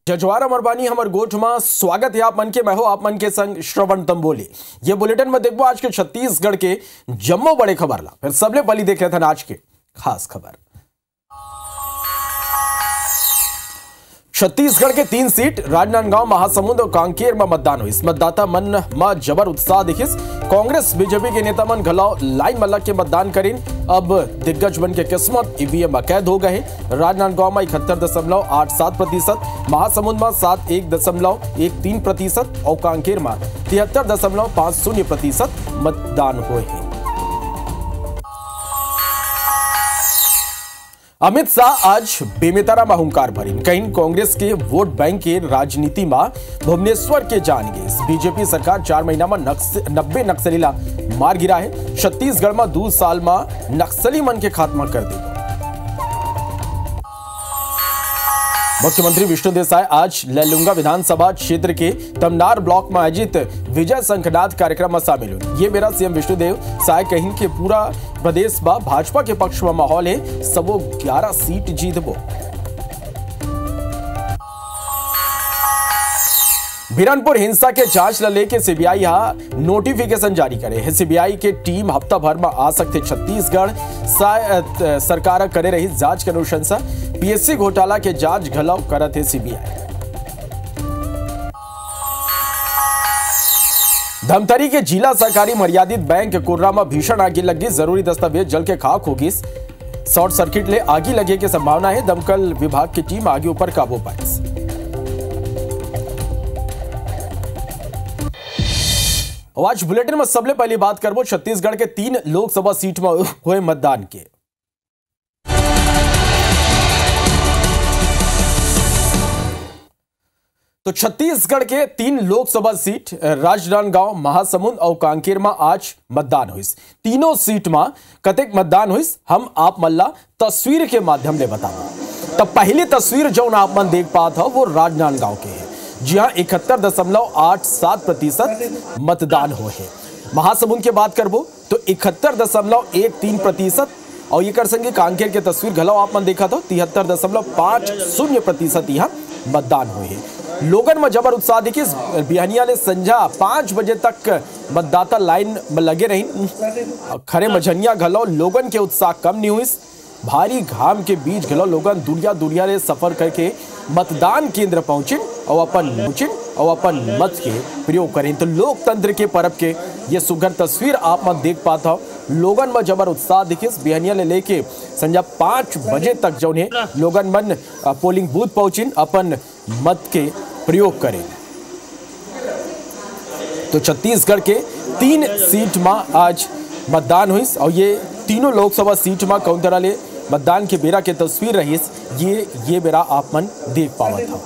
जजवार अमरबानी हमर गोठ में स्वागत है आप मन के। मैं हो आप मन के संग श्रवण तंबोली। ये बुलेटिन में देखो आज के छत्तीसगढ़ के जम्मो बड़े खबर ला। फिर सबले पहले देखे थे आज के खास खबर। छत्तीसगढ़ के 3 सीट राजनांदगांव, महासमुंद और कांकेर में मतदान हुई। मतदाता मन में जबर उत्साह दिखिस। कांग्रेस बीजेपी के नेता मन घलाव लाइन में लग के मतदान करीन। अब दिग्गज बन के किस्मत ईवीएम में कैद हो गए। राजनांदगांव में 71.87%, महासमुंद में 71.13% और कांकेर में 73.50% मतदान हुए हैं। अमित शाह आज बेमेतरा में हुंकार भरी। कहीं कांग्रेस के वोट बैंक के राजनीति में भुवनेश्वर के जान गए। बीजेपी सरकार 4 महीना में 90 नक्सलीला मार गिरा है। छत्तीसगढ़ में 2 साल में नक्सली मन के खात्मा कर दी। मुख्यमंत्री विष्णु देसाई आज लैलूंगा विधानसभा क्षेत्र के तमनार ब्लॉक में आयोजित विजय संकनाद कार्यक्रम में शामिल हुए। ये मेरा सीएम विष्णुदेव साय कहीं के पूरा प्रदेश में भाजपा के पक्ष में माहौल है। सबो 11 सीट जीतबो। बिरनपुर हिंसा के जांच ला लेके सीबीआई नोटिफिकेशन जारी करे है। सीबीआई के टीम हफ्ता भर में आ सकते छत्तीसगढ़ सरकार करे रही जांच के अनुशंसा। पीएससी घोटाला के जांच घलाव करत है सीबीआई। धमतरी के जिला सहकारी मर्यादित बैंक कोर्रा में भीषण आगी लगी। जरूरी दस्तावेज जल के खाक होगी। शॉर्ट सर्किट ले आगी लगे की संभावना है। दमकल विभाग की टीम आगे ऊपर काबू पाई। आज बुलेटिन में सबले पहली बात करबो छत्तीसगढ़ के 3 लोकसभा सीट में हुए मतदान के। तो छत्तीसगढ़ के 3 लोकसभा सीट राजनांदगांव, महासमुंद और कांकेर में आज मतदान हुई। तीनों सीट में कतेक मतदान हुई हम आप मल्ला तस्वीर के माध्यम से बताओ। तब पहली तस्वीर जो आप मन देख पात हो वो राजनांदगांव के है। जी हाँ, 71.87% मतदान हुए हैं। महासमुंद के बात करबो तो 71.13% और ये कर संगे कांकेर के तस्वीर घलाव आप मन देखा तो 73.50% यहाँ मतदान हुए हैं। लोगन में जबर उत्साह दिखी। बिहानिया ने संझा 5 बजे तक मतदाता लाइन में लगे रही। खरे मझनिया घलाव लोगन के उत्साह कम नहीं हुई। भारी घाम के बीच घलाव लोगन दुरिया रे सफर करके मतदान केंद्र पहुंचे और अपन मत के प्रयोग करें। तो लोकतंत्र के पर्व के ये सुघर तस्वीर आप मत देख पाता हो। लोगन में जबर उत्साह दिखे। बिहानिया ले लेके संझा 5 बजे तक जो है लोगन मन पोलिंग बूथ पहुंचे अपन मत के प्रयोग करें। तो छत्तीसगढ़ के 3 सीट में आज मतदान हुई और ये तीनों लोकसभा सीट में कौन तरह ले मतदान के बेरा के तस्वीर रही। ये बेरा आप मन देख पावा था।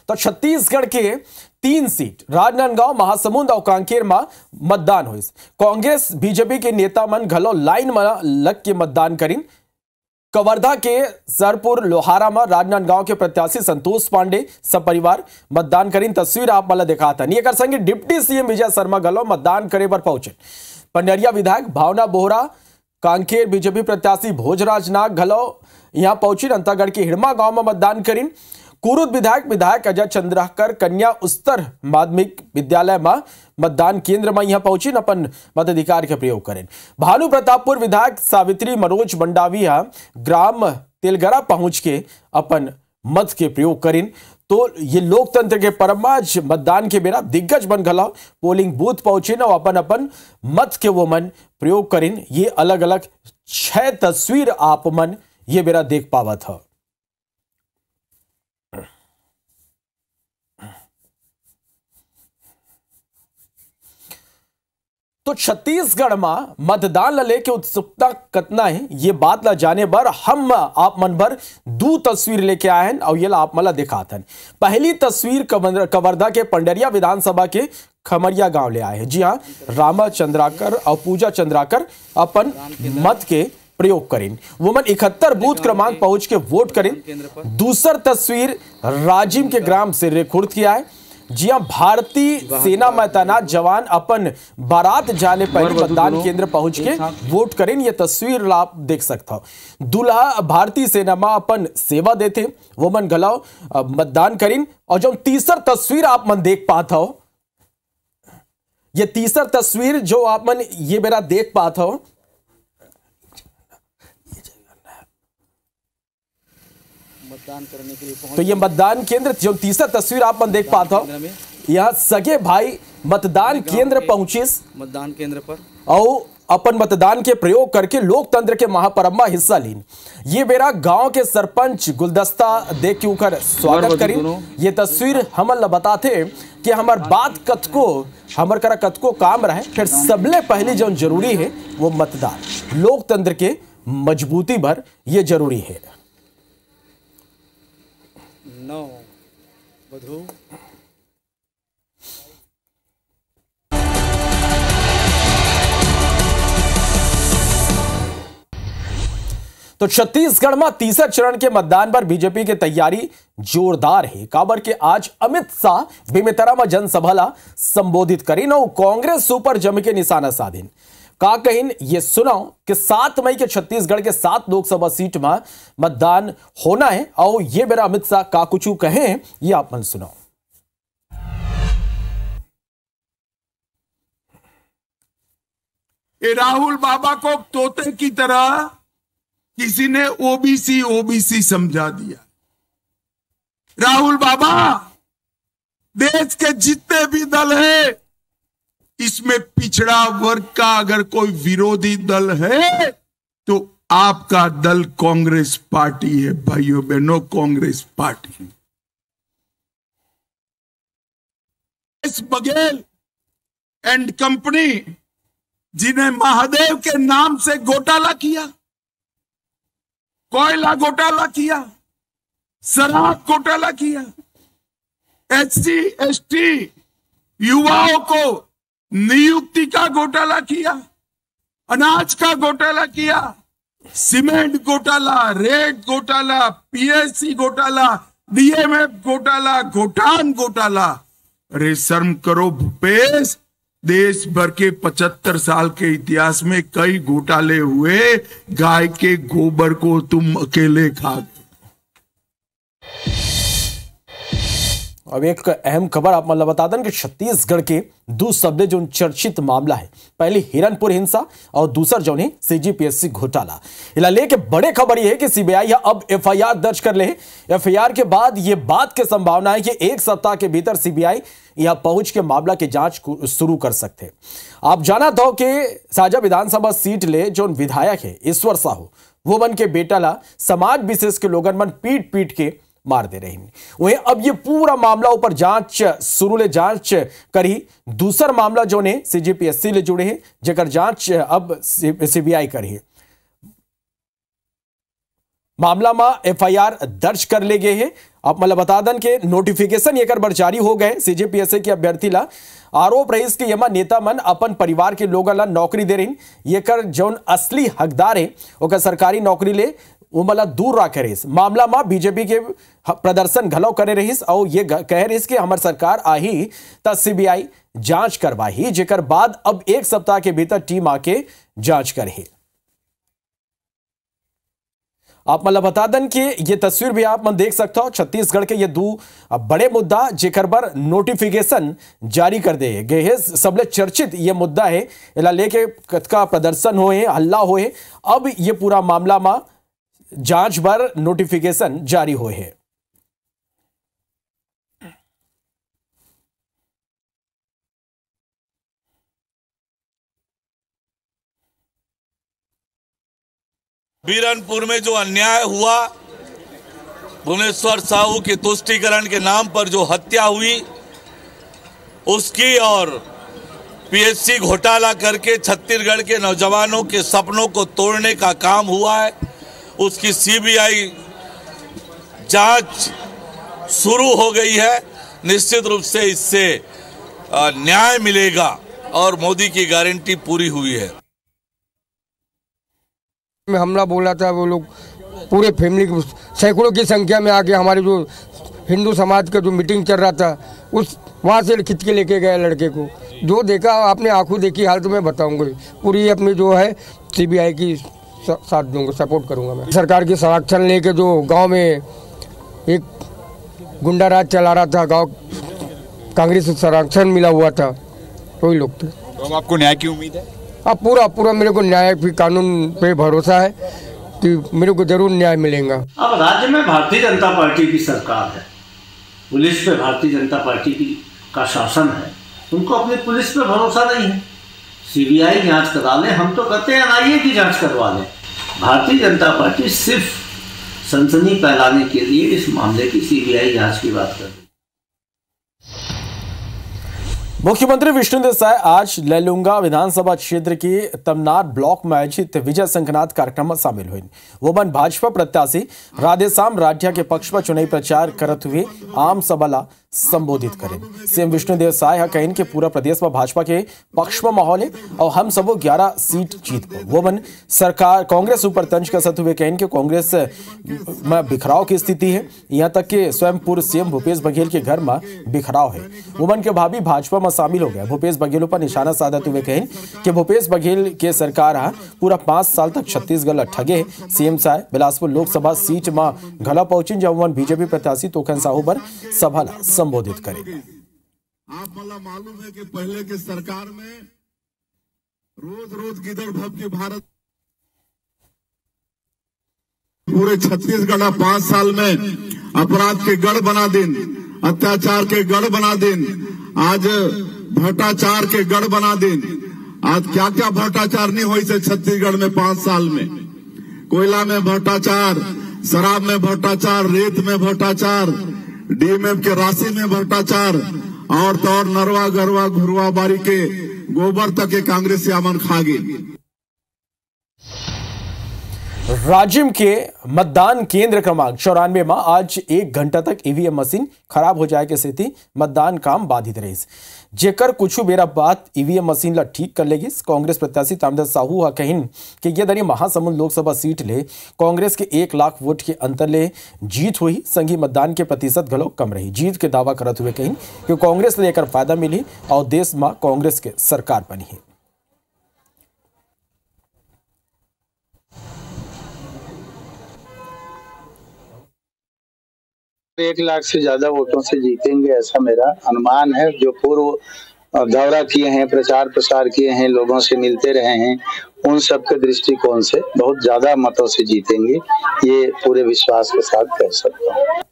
तो छत्तीसगढ़ के 3 सीट राजनांदगांव, महासमुंद और कांकेर में मतदान हुई। कांग्रेस बीजेपी के नेता मन घलो लाइन में लग के मतदान करीन। कवर्धा के सरपुर लोहारा में राजनांदगांव के प्रत्याशी संतोष पांडे सपरिवार मतदान करीन। तस्वीर आप मला दिखाता नहीं कर संगे डिप्टी सीएम विजय शर्मा घलो मतदान करे पर पहुंचे। पंडरिया विधायक भावना बोहरा, कांकेर बीजेपी प्रत्याशी भोजराज नाग घलो यहां पहुंची। अंतागढ़ के हिड़मा गांव में मतदान करीन। कुरुद विधायक अजय चंद्राकर कन्या उच्चतर माध्यमिक विद्यालय में मतदान केंद्र में यहां पहुंची अपन मताधिकार के प्रयोग करें। भानु प्रतापपुर विधायक सावित्री मनोज मंडाविया ग्राम तेलगरा पहुंच के अपन मत के प्रयोग करें। तो ये लोकतंत्र के पर्व में आज मतदान के बेरा दिग्गज बन घला पोलिंग बूथ पहुंचे न अपन मत के वो मन प्रयोग करें। ये अलग अलग 6 तस्वीर आप मन ये बेरा देख पावा था। तो छत्तीसगढ़ में मतदान ला लेके उत्सुकता कतना है ये बात ला जाने बर हम आप मन भर 2 तस्वीर लेके आए हैं और ये ला आप मला दिखाते हैं। पहली तस्वीर कवर्धा के पंडरिया विधानसभा के खमरिया गांव ले आए हैं। जी हाँ, रामा चंद्राकर और पूजा चंद्राकर अपन मत के प्रयोग करें। वुमन 71 बूथ क्रमांक पहुंच के वोट करें। दूसर तस्वीर राजिम के ग्राम से रेखुर्द किया है। जी हां, भारतीय सेना में तैनात जवान अपन बारात जाने पहले मतदान केंद्र पहुंच के वोट करें। ये तस्वीर आप देख सकते हो। दूल्हा भारतीय सेना में अपन सेवा देते वो मन घलाओ मतदान करें। और जो तीसर तस्वीर आप मन देख पाते हो, ये तीसर तस्वीर जो आप मन ये मेरा देख पाते हो, मतदान करने के लिए तो ये मतदान केंद्र जो तीसरा तस्वीर आप देख पाते हो, यहाँ सगे भाई मतदान केंद्र पहुंचे, मतदान केंद्र पर और अपन मतदान के प्रयोग करके लोकतंत्र के महापर्व में हिस्सा लीन। ये मेरा गांव के सरपंच गुलदस्ता देख के उकर स्वागत करी। ये तस्वीर हमन बताते कि हमार बात कतको हमर करा कतको काम रहे, फिर सबले पहले जो जरूरी है वो मतदान। लोकतंत्र के मजबूती भर ये जरूरी है। बधू तो छत्तीसगढ़ में तीसरे चरण के मतदान पर बीजेपी की तैयारी जोरदार है। काबर के आज अमित शाह बेमेतरा में जनसभा ला संबोधित करी और कांग्रेस सुपर जम के निशाना साधिन। का कहिन ये सुनाओ कि 7 मई के छत्तीसगढ़ के 7 लोकसभा सीट में मतदान होना है और ये मेरा अमित शाह का कुछ कहे ये आप मन सुनाओ। राहुल बाबा को तोते की तरह किसी ने ओबीसी समझा दिया। राहुल बाबा, देश के जितने भी दल है इसमें पिछड़ा वर्ग का अगर कोई विरोधी दल है तो आपका दल कांग्रेस पार्टी है। भाइयों बहनों, Congress party. S Baghel and company जिन्हें महादेव के नाम से घोटाला किया, कोयला घोटाला किया, शराब घोटाला किया, एससी एसटी युवाओं को नियुक्ति का घोटाला किया, अनाज का घोटाला किया, सीमेंट घोटाला, रेट घोटाला, पीएससी घोटाला, डीएमएफ घोटाला, घोटान घोटाला। अरे शर्म करो भूपेश, देश भर के 75 साल के इतिहास में कई घोटाले हुए, गाय के गोबर को तुम अकेले खा गए। अब एक अहम खबर आप मतलब बता दें कि छत्तीसगढ़ के दो शब्द जो चर्चित मामला है, पहले हिरनपुर हिंसा और दूसरा जो है सीजीपीएससी घोटाला। इला लेके बड़े खबर यह है कि सीबीआई अब एफआईआर दर्ज कर ले। एफआईआर के बाद यह बात की संभावना है कि 1 सप्ताह के भीतर सीबीआई यहां पहुंच के मामला की जांच शुरू कर सकते। आप जाना था कि साजा विधानसभा सीट ले जो विधायक है ईश्वर साहू, वो मन के बेटा ला समाज विशेष के लोगन मन पीट पीट के मार दे रहे। वहीं अब ये पूरा मामला ऊपर जांच शुरू ले जांच करी। दूसरा मामला जो ने सीजीपीएससी ले जुड़े हैं, जेकर जांच अब सीबीआई करी। मामला में एफआईआर दर्ज कर ले गए हैं। आप मतलब बता दें कि नोटिफिकेशन ये कर जारी हो गए सीजीपीएससी के अभ्यर्थी ला। आरोप रही कि यमा नेता मन अपन परिवार के लोगों ला नौकरी दे रही, ये कर जौन असली हकदार है ओकर सरकारी नौकरी ले वो मला दूर रखे रहीस। मामला में बीजेपी के प्रदर्शन घलो करे रहीस और ये कह रहीस कि हमार सरकार आही त सीबीआई जांच करवाही, जेकर बाद अब 1 सप्ताह के भीतर टीम आके जांच करे। आप मतलब बता दें कि ये तस्वीर भी आप मन देख सकते हो छत्तीसगढ़ के ये दो बड़े मुद्दा जेकर पर नोटिफिकेशन जारी कर दे गए हैं। सबले चर्चित ये मुद्दा है, इला लेके कतका प्रदर्शन होए, हल्ला होए। अब ये पूरा मामला में जांच पर नोटिफिकेशन जारी हुए हैं। बीरनपुर में जो अन्याय हुआ, भुवनेश्वर साहू के तुष्टीकरण के नाम पर जो हत्या हुई उसकी, और पीएससी घोटाला करके छत्तीसगढ़ के नौजवानों के सपनों को तोड़ने का काम हुआ है, उसकी सीबीआई जांच शुरू हो गई है। निश्चित रूप से इससे न्याय मिलेगा और मोदी की गारंटी पूरी हुई है। में हमला बोला था, वो लोग पूरे फैमिली सैकड़ों की संख्या में आके हमारे जो हिंदू समाज का जो मीटिंग चल रहा था उस वहाँ से खिंच के लेके गया लड़के को। जो देखा आपने आंखों देखी हाल तो मैं बताऊंगा। पूरी अपनी जो है CBI की साथ दूंगा, सपोर्ट करूंगा मैं। सरकार की संरक्षण लेके जो गांव में एक गुंडा राज चला रहा था, गांव कांग्रेस से संरक्षण मिला हुआ था, वही लोग थे। तो अब आपको न्याय की उम्मीद है? अब पूरा मेरे को न्याय भी कानून पे भरोसा है कि मेरे को जरूर न्याय मिलेगा। अब राज्य में भारतीय जनता पार्टी की सरकार है, पुलिस पे भारतीय जनता पार्टी का शासन है, उनको अपनी पुलिस पे भरोसा नहीं है। CBI जांच करा ले, हम तो कहते हैं NIA की जांच करवा लें। भारतीय जनता पार्टी सिर्फ सनसनी फैलाने के लिए इस मामले की CBI जांच की बात कर रही है। मुख्यमंत्री विष्णुदेव साय आज लैलूंगा विधानसभा क्षेत्र की तमनार ब्लॉक में आयोजित विजय संकनाथ कार्यक्रम में शामिल हुए। वो मन भाजपा प्रत्याशी राधेश्याम राठिया के पक्ष में चुनावी प्रचार करते हुए आम सभा संबोधित करें। सीएम विष्णुदेव साय कहें कि पूरा प्रदेश में भाजपा के पक्ष में माहौल है और हम सब 11 सीट जीत पाओ। वो मन सरकार कांग्रेस ऊपर तंज कसते हुए कहें कि कांग्रेस में बिखराव की स्थिति है, यहाँ तक कि स्वयं पूर्व CM भूपेश बघेल के घर में बिखराव है। वो मन के भाभी भाजपा में शामिल हो गया। भूपेश बघेल पर निशाना साधते हुए कहें कि भूपेश बघेल के सरकार पूरा 5 साल तक छत्तीसगढ़ ठगे। CM साय बिलासपुर लोकसभा सीट में घला पहुंची, जब वन BJP प्रत्याशी तोखन साहू पर सभा संबोधित करेंगे। आप मालूम है कि पहले के सरकार में रोज गिदड़ भब के भारत पूरे छत्तीसगढ़ 5 साल में अपराध के गढ़ बना दिन, अत्याचार के गढ़ बना दिन, आज भ्रष्टाचार के गढ़ बना दिन। आज क्या क्या भ्रष्टाचार नहीं हुई से छत्तीसगढ़ में 5 साल में। कोयला में भ्रष्टाचार, शराब में भ्रष्टाचार, रेत में भ्रष्टाचार, DMF के राशि में भ्रष्टाचार, और तो और नरवा गरवा घुरवा बारी के गोबर तक के कांग्रेस यामन खा गई। राजिम के मतदान केंद्र क्रमांक 94 में आज 1 घंटा तक EVM मशीन खराब हो जाए के स्थिति मतदान काम बाधित रही, जेकर कुछ बेरा बाद EVM मशीन ला ठीक कर लेगी। कांग्रेस प्रत्याशी तामदर साहू कहिन कि ये दरी महासमुंद लोकसभा सीट ले कांग्रेस के 1 लाख वोट के अंतर ले जीत हुई, संघी मतदान के प्रतिशत घलो कम रही। जीत के दावा करते हुए कहिन कि कांग्रेस ने लेकर फायदा मिली और देश में कांग्रेस के सरकार बनी है। 1 लाख से ज्यादा वोटों से जीतेंगे ऐसा मेरा अनुमान है। जो पूर्व दौरा किए हैं, प्रचार प्रसार किए हैं, लोगों से मिलते रहे हैं, उन सब के दृष्टिकोण से बहुत ज्यादा मतों से जीतेंगे, ये पूरे विश्वास के साथ कह सकता हूँ।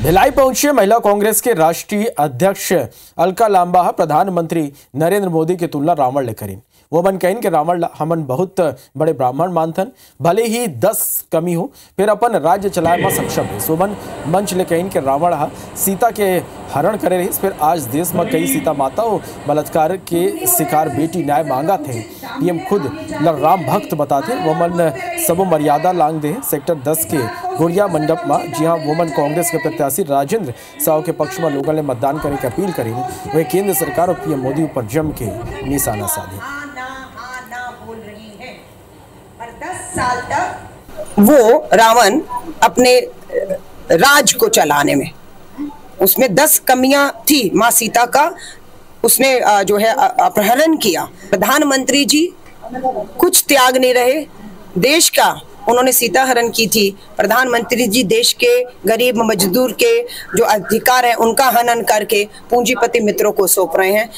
भिलाई पहुंचे महिला कांग्रेस के राष्ट्रीय अध्यक्ष अलका लांबा प्रधानमंत्री नरेंद्र मोदी की तुलना रावण ले करीन। वो मन कहें कि रावण हमन बहुत बड़े ब्राह्मण मानथन, भले ही 10 कमी हो फिर अपन राज्य चलाए में सक्षम है। सोमन मंच ले कहें कि रावण सीता के हरण करे रही, फिर आज देश में कई सीता माताओं बलात्कार के शिकार बेटी न्याय मांगा थे। PM खुद राम भक्त बताते वो मन सबो मर्यादा लांग दे। सेक्टर 10 के गुड़िया मंडप में जी हाँ वोमन कांग्रेस के प्रत्याशी राजेंद्र साहू के पक्ष में लोगों ने मतदान करने की अपील करी। वह केंद्र सरकार और PM मोदी पर जम के निशाना साधे। पर 10 साल तक वो रावण अपने राज को चलाने में, उसमें 10 कमियां थी। माँ सीता का उसने जो है अपहरण किया। प्रधानमंत्री जी कुछ त्याग नहीं रहे देश का, उन्होंने सीता हरण की थी। प्रधानमंत्री जी देश के गरीब मजदूर के जो अधिकार है उनका हनन करके पूंजीपति मित्रों को सौंप रहे हैं।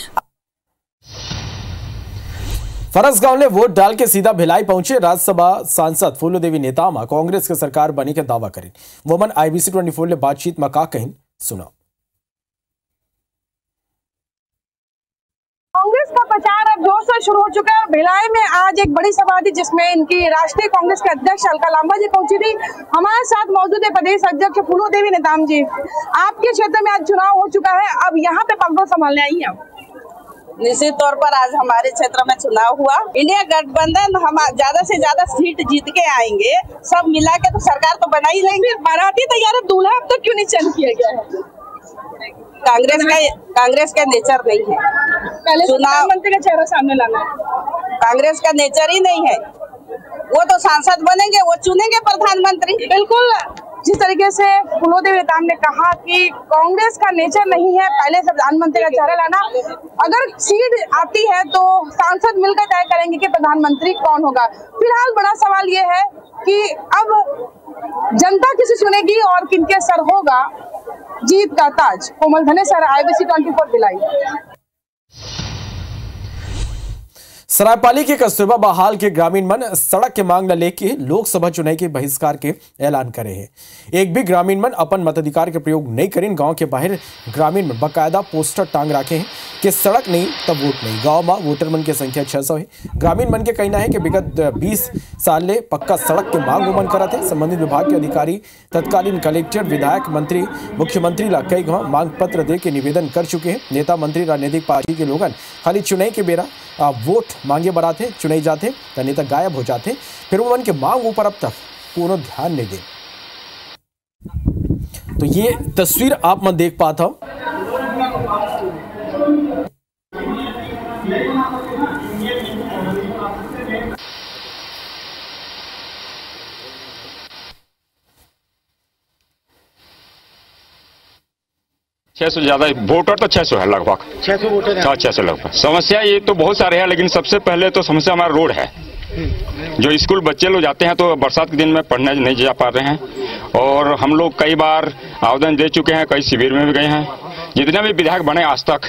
फरसगांव ने वोट डाल के सीधा भिलाई पहुंचे राज्यसभा सांसद फूलो देवी नेतामा कांग्रेस के सरकार बनी के दावा करें। वोमन IBC 24 ने बातचीत में का कहीं सुना। कांग्रेस का प्रचार अब जोर से शुरू हो चुका है। भिलाई में आज एक बड़ी सभा थी जिसमें इनकी राष्ट्रीय कांग्रेस के अध्यक्ष अलका लांबा जी पहुंची थी। हमारे साथ मौजूद है प्रदेश अध्यक्ष फूलो देवी नेताम जी। आपके क्षेत्र में आज चुनाव हो चुका है, अब यहाँ पे पगडंडी संभालने आई है। निश्चित तौर पर आज हमारे क्षेत्र में चुनाव हुआ। इंडिया गठबंधन हम ज्यादा से ज्यादा सीट जीत के आएंगे, सब मिला के तो सरकार तो बना ही लेंगे। बाराती तैयार है, दूल्हा अब तक क्यों नहीं चयन किया गया है? कांग्रेस का नेचर नहीं है। पहले प्रधानमंत्री का चेहरा सामने लाना है। कांग्रेस का नेचर ही नहीं है। वो तो सांसद बनेंगे, वो चुनेंगे प्रधानमंत्री। बिल्कुल जिस तरीके से फूलोदेवी नेताम ने कहा कि कांग्रेस का नेचर नहीं है पहले से प्रधानमंत्री का चेहरा लाना, अगर सीट आती है तो सांसद मिलकर तय करेंगे कि प्रधानमंत्री कौन होगा। फिलहाल बड़ा सवाल ये है कि अब जनता किसे चुनेगी और किनके सर होगा जीत का ताज। कोमल धनेसर, IBC 24 भिलाई। सरायपाली के कस्तूरबा बहाल के ग्रामीण मन सड़क के मांग न लेके लोकसभा चुनाव के बहिष्कार के ऐलान करे हैं। एक भी ग्रामीण मन अपन मताधिकार के प्रयोग नहीं करें। गांव के बाहर ग्रामीण मन बकायदा पोस्टर टांग रखे हैं कि सड़क नहीं तब वोट नहीं। गांव में वोटर मन की संख्या 600 है। ग्रामीण मन के कहना है कि विगत 20 साल ले पक्का सड़क के मांग उमन करा थे। संबंधित विभाग के अधिकारी तत्कालीन कलेक्टर, विधायक, मंत्री, मुख्यमंत्री ला कई गांव मांग पत्र दे के निवेदन कर चुके हैं। नेता मंत्री राजनीतिक पार्टी के लोगन खाली चुनाव के बेरा वोट मांगे बराते चुनाई जाते तो नेता गायब हो जाते, फिर वो मन के मांग ऊपर अब तक पूर्ण ध्यान नहीं दे। तो ये तस्वीर आप मन देख पाता हो। से ज्यादा वोटर तो 600 है लगभग, 600 वोटर है। 600 लगभग। समस्या ये तो बहुत सारे हैं, लेकिन सबसे पहले तो समस्या हमारा रोड है। जो स्कूल बच्चे लोग जाते हैं तो बरसात के दिन में पढ़ने नहीं जा पा रहे हैं, और हम लोग कई बार आवेदन दे चुके हैं, कई शिविर में भी गए हैं। जितने भी विधायक बने आज तक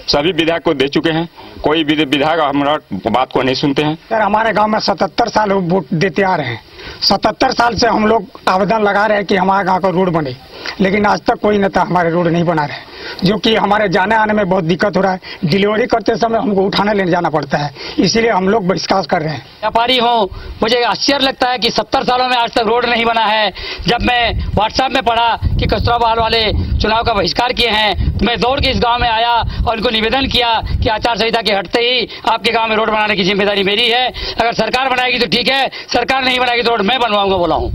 सभी विधायक को दे चुके हैं, कोई भी विधायक हमारा बात को नहीं सुनते हैं। सर, हमारे गांव में 77 साल वोट देते आ रहे हैं। 77 साल से हम लोग आवेदन लगा रहे हैं कि हमारे गांव का रोड बने, लेकिन आज तक कोई नेता हमारे रोड नहीं बना रहे, जो कि हमारे जाने आने में बहुत दिक्कत हो रहा है। डिलीवरी करते समय हमको उठाने लेने जाना पड़ता है, इसीलिए हम लोग बहिष्कार कर रहे हैं। व्यापारी हूँ, मुझे आश्चर्य लगता है कि 70 सालों में आज तक रोड नहीं बना है। जब मैं व्हाट्सएप में पढ़ा कि कस्तूरबा बहाल वाले चुनाव का बहिष्कार किए हैं, तो मैं दौड़ के इस गाँव में आया और उनको निवेदन किया कि आचार संहिता के हटते ही आपके गाँव में रोड बनाने की जिम्मेदारी मेरी है। अगर सरकार बनाएगी तो ठीक है, सरकार नहीं बनाएगी तो रोड मैं बनवाऊंगा बोला हूँ।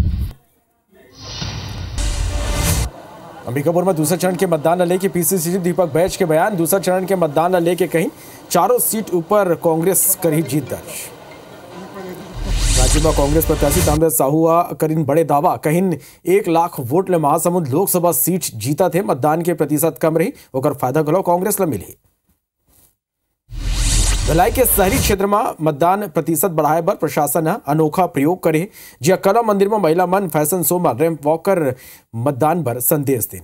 अंबिकापुर में दूसरे चरण के मतदान न लेके पीसीसी दीपक बैच के बयान। दूसरा चरण के मतदान न लेके कहीं चारों सीट ऊपर कांग्रेस करी जीत दर्ज। राज्य में कांग्रेस प्रत्याशी ताम्रध्वज साहू करीन बड़े दावा, कहीं 1 लाख वोट ले महासमुंद लोकसभा सीट जीता थे। मतदान के प्रतिशत कम रही, ओकर फायदा गलो कांग्रेस ला मिली। भिलाई के शहरी क्षेत्र में मतदान प्रतिशत बढ़ाए बर प्रशासन अनोखा प्रयोग करे, जिया कला मंदिर में महिला मन फैशन शो में रैंप वॉक कर मतदान पर संदेश दें।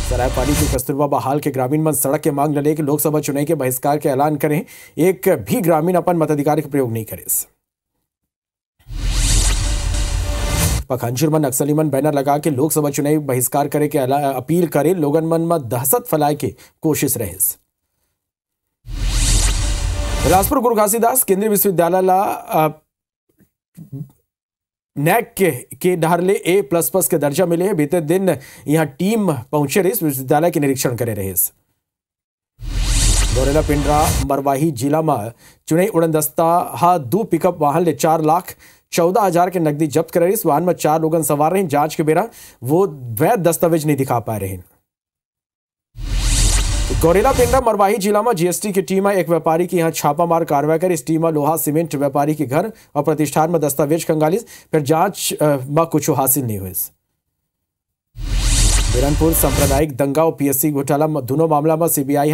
सरायपाली के कस्तूरबा बहाल के ग्रामीण मन सड़क के मांग न लेके लोकसभा चुनाव के बहिष्कार के ऐलान करें। एक भी ग्रामीण अपन मताधिकार के प्रयोग नहीं करे। पखांजूर में नक्सली मन बैनर लगा के लोकसभा चुनाव बहिष्कार करे के अपील करे। लोगन मन में दहशत फैलाए के कोशिश रहे। बिलासपुर गुरु घासीदास केंद्रीय विश्वविद्यालय ला नैक के डहरले A++ के दर्जा मिले। बीते दिन यहाँ टीम पहुंचे रही, विश्वविद्यालय के निरीक्षण करे रहे। दोरेला पिंडरा मरवाही जिला में चुनाई उड़न दस्ता 2 पिकअप वाहन ले 4,14,000 के नकदी जब्त करे। इस वाहन में 4 लोगन सवार रहे। जांच के बेरा वो वैध दस्तावेज नहीं दिखा पा रहे। गौरेला पिंडरा मरवाही जिला में GST की टीम एक व्यापारी की यहाँ छापामार कार्रवाई कर। इस टीम में लोहा सीमेंट व्यापारी के घर और प्रतिष्ठान में दस्तावेज खंगाली, फिर जांच में कुछ हासिल नहीं हुई। बिरनपुर सांप्रदायिक दंगा और PSC घोटाला दोनों मामला में CBI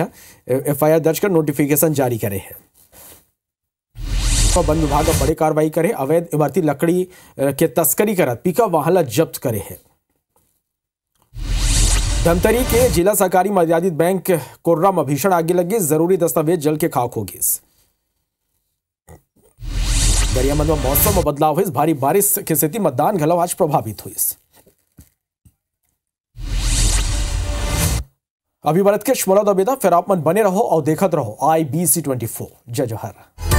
FIR दर्ज कर नोटिफिकेशन जारी करे है। वन विभाग बड़ी कार्रवाई करे। अवैध इमारती लकड़ी के तस्करी कर पिकअप वाहन जब्त करे है। धमतरी के जिला सहकारी मर्यादित बैंक कोर्रा में भीषण आगे लगी। जरूरी दस्तावेज जल के खाक हो गए। गरियाबंद में मौसम में बदलाव हुई। भारी बारिश की स्थिति मतदान घलो आज प्रभावित हुई। अभी भारत के शमोला दबेदा फिर आप मन बने रहो और देखत रहो IBC 24। जय जोहर।